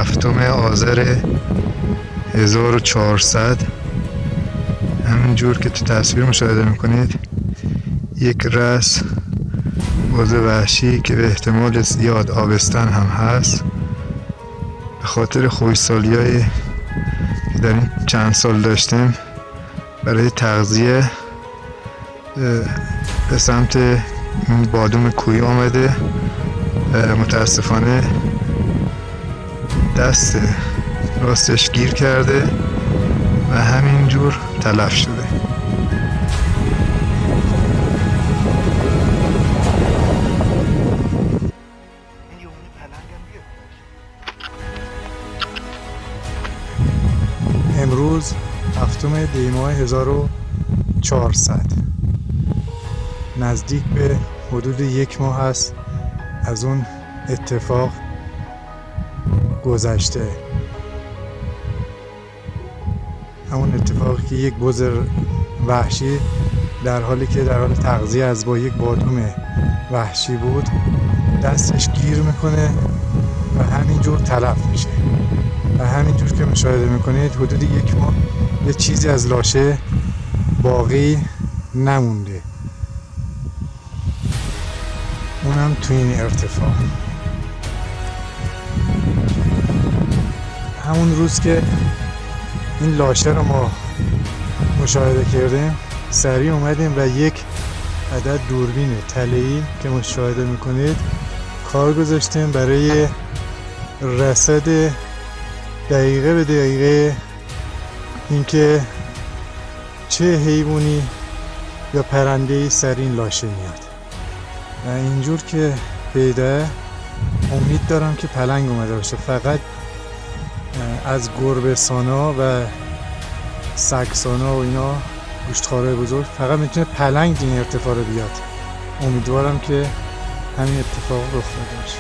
7 آذر 1400 همینجور که تو تصویر مشاهده میکنید یک رأس بز وحشی که به احتمال زیاد آبستن هم هست، به خاطر خوشسالی‌هایی که در این چند سال داشتیم برای تغذیه به سمت این بادوم کوهی آمده و متاسفانه دست راستش گیر کرده و همینجور تلف شده. امروز 7 دی ماه 1400 نزدیک به حدود 1 ماه است از اون اتفاق گذشته. همون اتفاقی که یک بز وحشی در حال تغذیه از با یک بادوم وحشی بود دستش گیر میکنه و همینجور تلف میشه و همینجور که مشاهده میکنید حدود 1 ماه یه چیزی از لاشه باقی نمونده، اونم تو این ارتفاع. همون روز که این لاشه رو ما مشاهده کردیم سریع اومدیم و یک عدد دوربین تله‌ای که مشاهده میکنید کار گذاشتیم برای رصد دقیقه به دقیقه اینکه چه حیوانی یا پرنده‌ای سر این لاشه میاد و اینجور که پیدا امید دارم که پلنگ اومده باشه. فقط از گربه‌سانا و سگسانا و اینا گوشتخوارای بزرگ فقط میتونه پلنگ این ارتفاع رو بیاد. امیدوارم که همین اتفاق رخ داده باشه.